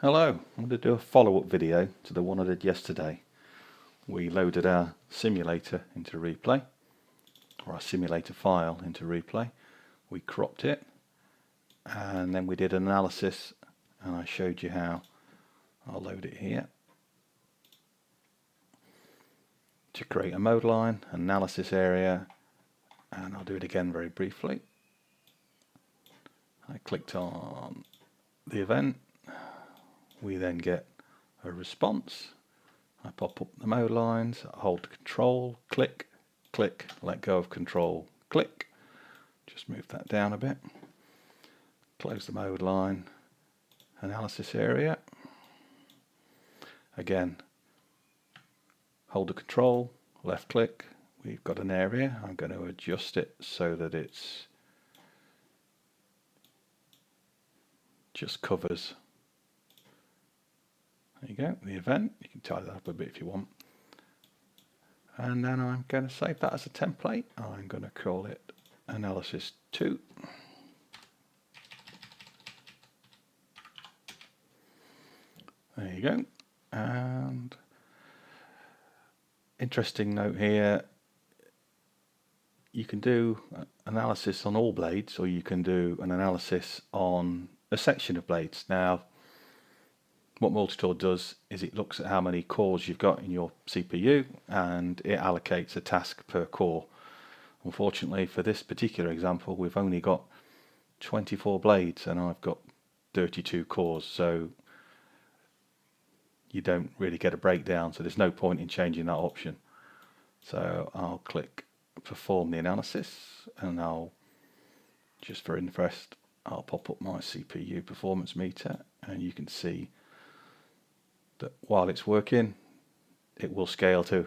Hello, I'm going to do a follow-up video to the one I did yesterday. We loaded our simulator into Replay, or our simulator file into Replay. We cropped it, and then we did an analysis, and I showed you how. I'll load it here. To create a mode line, analysis area, and I'll do it again very briefly. I clicked on the event. We then get a response. I pop up the mode lines, hold control, click, click, let go of control, click. Just move that down a bit. Close the mode line, analysis area. Again, hold the control, left click. We've got an area. I'm going to adjust it so that it's just covers. There you go, the event. You can tidy that up a bit if you want. And then I'm going to save that as a template. I'm going to call it analysis 2. There you go. And interesting note here, you can do analysis on all blades, or you can do an analysis on a section of blades. Now, what Multitool does is it looks at how many cores you've got in your CPU and it allocates a task per core. Unfortunately, for this particular example, we've only got 24 blades and I've got 32 cores, so you don't really get a breakdown, so there's no point in changing that option. So I'll click perform the analysis, and I'll, just for interest, I'll pop up my CPU performance meter, and you can see that while it's working, it will scale to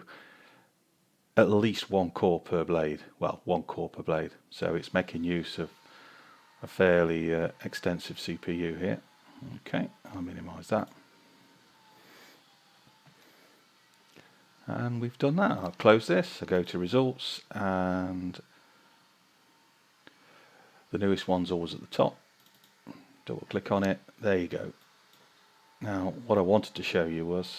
at least 1 core per blade. Well, 1 core per blade. So it's making use of a fairly extensive CPU here. Okay, I'll minimize that. And we've done that. I'll close this. I go to results, and the newest one's always at the top. Double click on it. There you go. Now, what I wanted to show you was,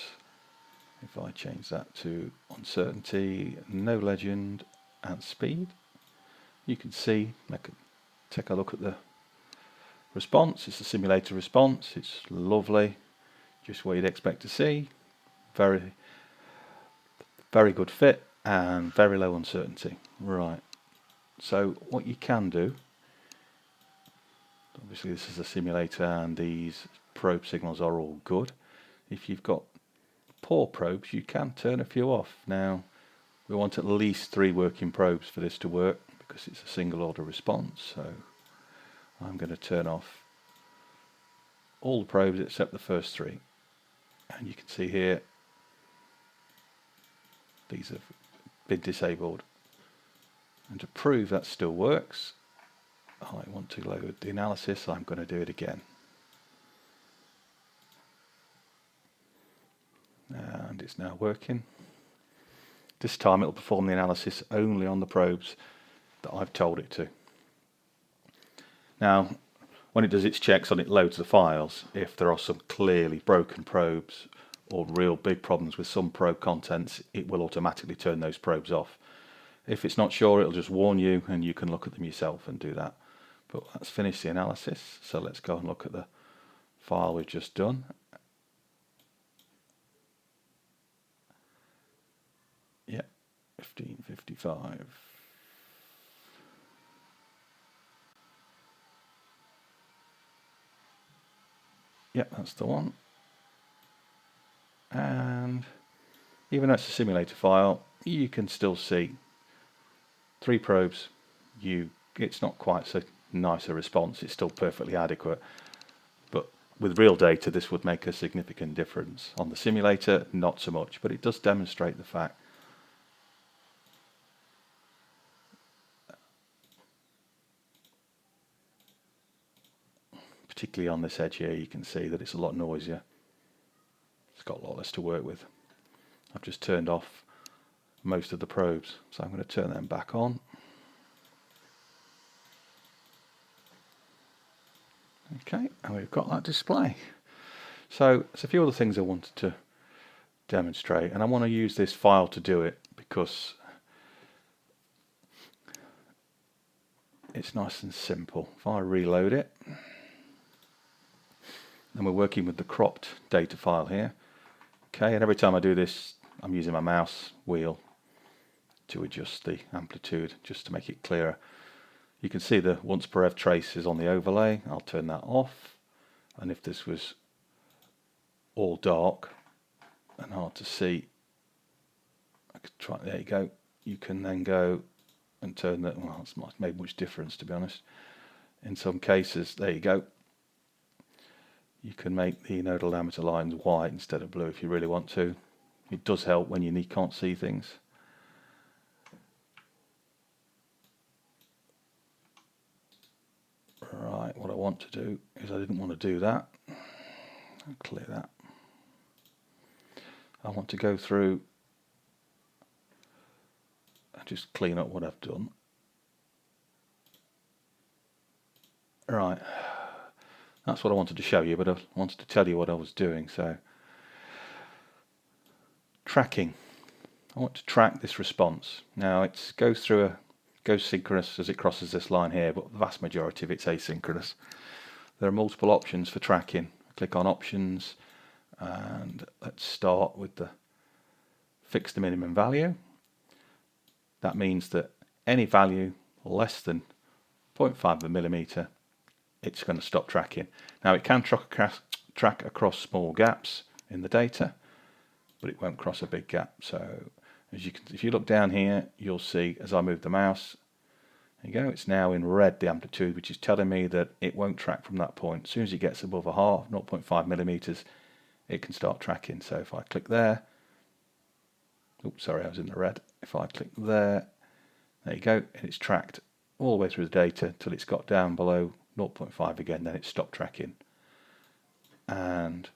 if I change that to uncertainty, no legend, and speed, you can see, take a look at the response. It's a simulator response. It's lovely, just what you'd expect to see. Very, very good fit and very low uncertainty. Right. So what you can do, obviously this is a simulator and these probe signals are all good. If you've got poor probes, you can turn a few off. Now, we want at least 3 working probes for this to work because it's a single order response. So I'm going to turn off all the probes except the first 3. And you can see here, these have been disabled. And to prove that still works, I want to load the analysis. I'm going to do it again. And it's now working. This time it'll perform the analysis only on the probes that I've told it to. Now, when it does its checks on it loads the files, if there are some clearly broken probes or real big problems with some probe contents, it will automatically turn those probes off. If it's not sure, it'll just warn you and you can look at them yourself and do that. But let's finish the analysis. So let's go and look at the file we've just done. Yeah, 1555. Yeah, that's the one. And even though it's a simulator file, you can still see 3 probes. It's not quite so nice a response. It's still perfectly adequate. But with real data, this would make a significant difference. On the simulator, not so much, but it does demonstrate the fact particularly on this edge here, you can see that it's a lot noisier. It's got a lot less to work with. I've just turned off most of the probes, so I'm going to turn them back on. Okay, and we've got that display. So there's a few other things I wanted to demonstrate, and I want to use this file to do it because it's nice and simple. If I reload it, and we're working with the cropped data file here. Okay, and every time I do this, I'm using my mouse wheel to adjust the amplitude just to make it clearer. You can see the once per ev trace is on the overlay. I'll turn that off. And if this was all dark and hard to see, I could try. There you go. You can then go and turn that. Well, it's not made much difference, to be honest. In some cases, there you go. You can make the nodal diameter lines white instead of blue if you really want to. It does help when you can't see things. Right, what I want to do is I didn't want to do that. I'll clear that. I want to go through and just clean up what I've done. Right. That's what I wanted to show you, but I wanted to tell you what I was doing. So, tracking. I want to track this response. Now it goes synchronous as it crosses this line here, but the vast majority of it's asynchronous. There are multiple options for tracking. Click on options, and let's start with the fix the minimum value. That means that any value less than 0.5 of a millimeter, it's going to stop tracking. Now it can track across small gaps in the data, but it won't cross a big gap. So if you look down here, you'll see as I move the mouse, there you go, it's now in red, the amplitude, which is telling me that it won't track from that point. As soon as it gets above a half, 0.5 millimeters, it can start tracking. So if I click there, oops, sorry, I was in the red. If I click there you go, and it's tracked all the way through the data till it's got down below 0.5 again, then it stopped tracking. And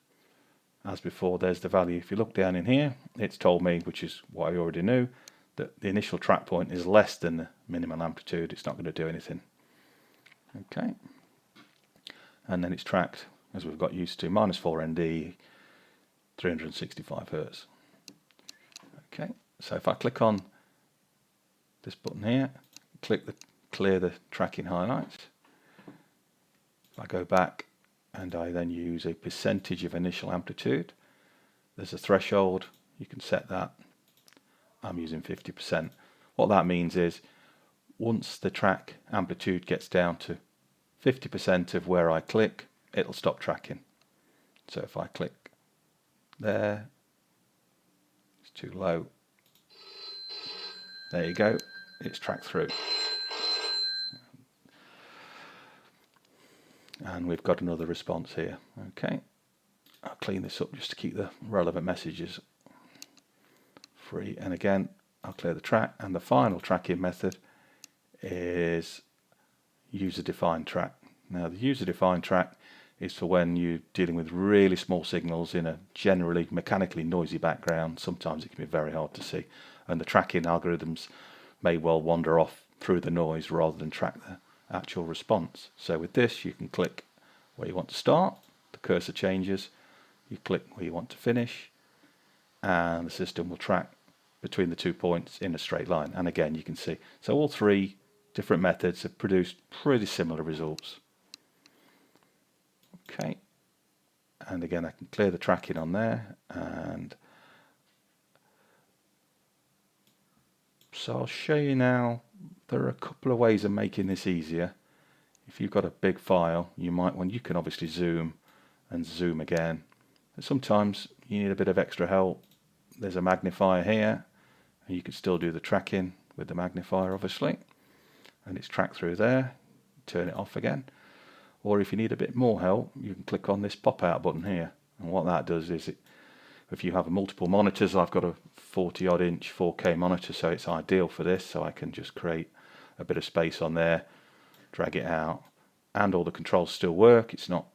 as before, there's the value. If you look down in here, it's told me, which is what I already knew, that the initial track point is less than the minimum amplitude. It's not going to do anything. Okay. And then it's tracked, as we've got used to, -4 ND, 365 Hertz. Okay. So if I click on this button here, clear the tracking highlights. If I go back and I then use a percentage of initial amplitude, there's a threshold, you can set that. I'm using 50%. What that means is once the track amplitude gets down to 50% of where I click, it'll stop tracking. So if I click there, it's too low. There you go, it's tracked through. And we've got another response here. Okay, I'll clean this up just to keep the relevant messages free. And again, I'll clear the track. And the final tracking method is user-defined track. Now, the user-defined track is for when you're dealing with really small signals in a generally mechanically noisy background. Sometimes it can be very hard to see. And the tracking algorithms may well wander off through the noise rather than track the actual response. So with this, you can click where you want to start, the cursor changes, you click where you want to finish, and the system will track between the 2 points in a straight line. And again, you can see, so all three different methods have produced pretty similar results. Okay, and again, I can clear the tracking on there, and so I'll show you now. There are a couple of ways of making this easier. If you've got a big file, you can obviously zoom and zoom again. But sometimes you need a bit of extra help. There's a magnifier here, and you can still do the tracking with the magnifier, obviously. And it's tracked through there. Turn it off again. Or if you need a bit more help, you can click on this pop-out button here. And what that does is, if you have multiple monitors, I've got a 40-odd inch 4K monitor, so it's ideal for this. So I can just create a bit of space on there, drag it out, and all the controls still work. It's not,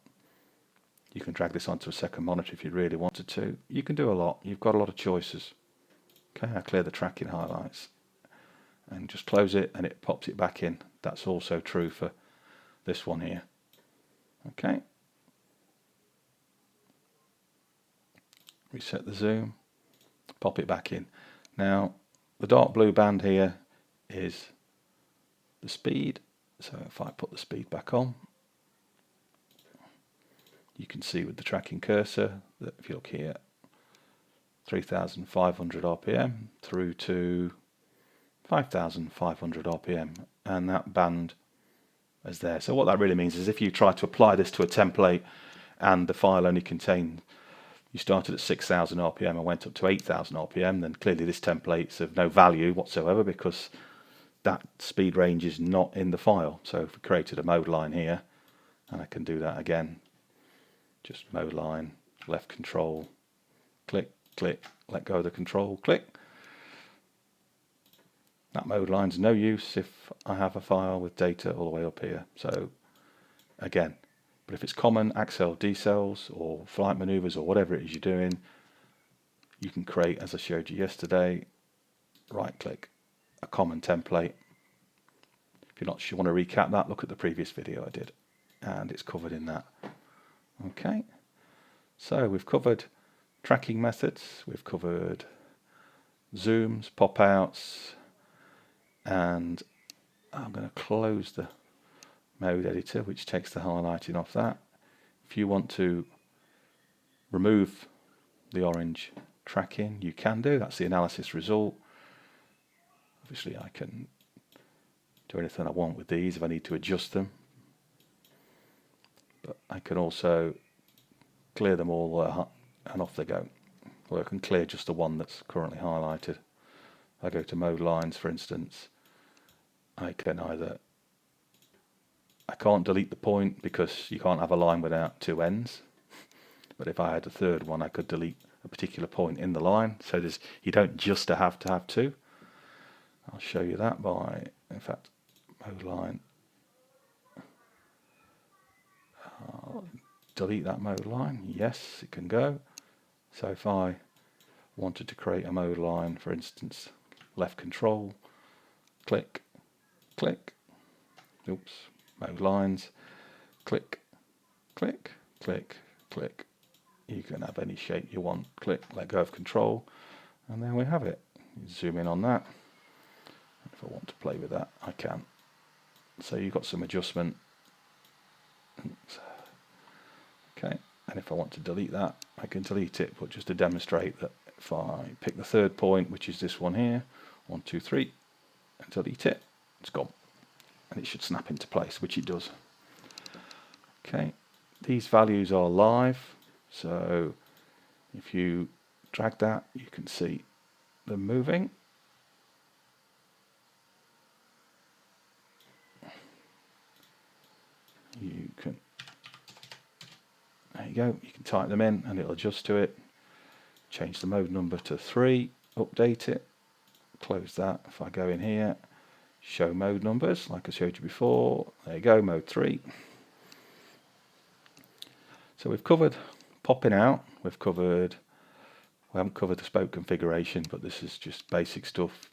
you can drag this onto a second monitor if you really wanted to. You can do a lot. You've got a lot of choices. Okay, I clear the tracking highlights and just close it, and it pops it back in. That's also true for this one here. Okay. reset the zoom, pop it back in. Now the dark blue band here is the speed, so if I put the speed back on, you can see with the tracking cursor that if you look here, 3,500 RPM through to 5,500 RPM, and that band is there. So what that really means is if you try to apply this to a template and the file only contained, you started at 6,000 RPM and went up to 8,000 RPM, then clearly this template's of no value whatsoever because that speed range is not in the file. So if we created a mode line here, and I can do that again, just mode line, left control, click, click, let go of the control, click. That mode line's no use if I have a file with data all the way up here. So again, but if it's common accel decels or flight maneuvers or whatever it is you're doing, you can create, as I showed you yesterday, right click, a common template. If you're not sure, want to recap that, look at the previous video I did, and it's covered in that. Okay, so we've covered tracking methods, we've covered zooms, pop-outs, and I'm going to close the mode editor, which takes the highlighting off that. If you want to remove the orange tracking, you can do. That's the analysis result. Obviously I can do anything I want with these if I need to adjust them, but I can also clear them all and off they go. Or I can clear just the one that's currently highlighted. I go to mode lines, for instance, I can either, I can't delete the point because you can't have a line without two ends, but if I had a third one I could delete a particular point in the line, so you don't just have to have two. I'll show you that by, in fact, mode line, delete that mode line, yes it can go. So if I wanted to create a mode line, for instance, left control, click, click, oops, mode lines, click, click, click, click. You can have any shape you want, click, let go of control, and there we have it. Zoom in on that. If I want to play with that, I can. So you've got some adjustment. Okay, and if I want to delete that, I can delete it, but just to demonstrate that if I pick the third point, which is this one here, 1, 2, 3, and delete it, it's gone. And it should snap into place, which it does. Okay, these values are live, so if you drag that, you can see them moving. You can, there you go, you can type them in and it'll adjust to it. Change the mode number to 3, update it, close that. If I go in here, show mode numbers like I showed you before, there you go, mode 3. So we've covered popping out, we haven't covered the spoke configuration, but this is just basic stuff.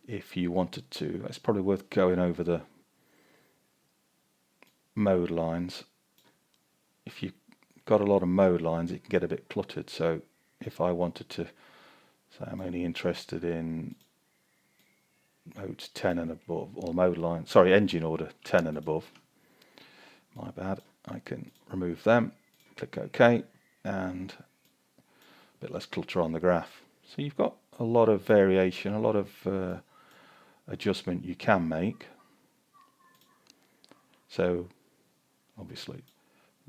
If you wanted to, it's probably worth going over the mode lines. If you've got a lot of mode lines, it can get a bit cluttered. So if I wanted to say I'm only interested in modes 10 and above, or mode line, sorry, engine order 10 and above, my bad, I can remove them, click OK, and a bit less clutter on the graph. So you've got a lot of variation, a lot of adjustment you can make. So obviously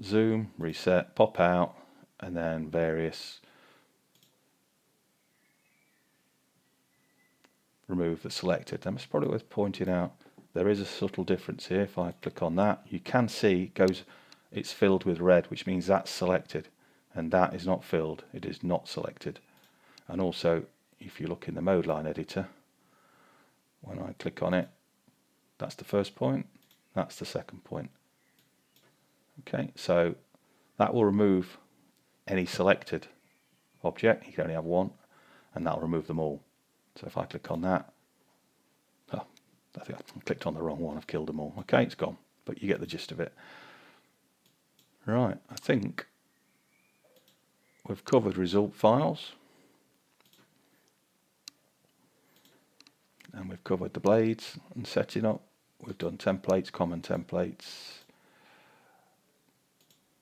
zoom, reset, pop out, and then various, remove the selected. And it's probably worth pointing out there is a subtle difference here. If I click on that, you can see it's filled with red, which means that's selected, and that is not filled, it is not selected. And also if you look in the mode line editor, when I click on it, that's the first point, that's the second point. Okay, so that will remove any selected object. You can only have one, and that will remove them all. So if I click on that, oh, I think I clicked on the wrong one, I've killed them all. Okay, it's gone, but you get the gist of it. Right, I think we've covered result files, and we've covered the blades and setting up. We've done templates, common templates,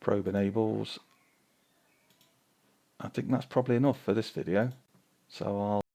probe enables. I think that's probably enough for this video, so I'll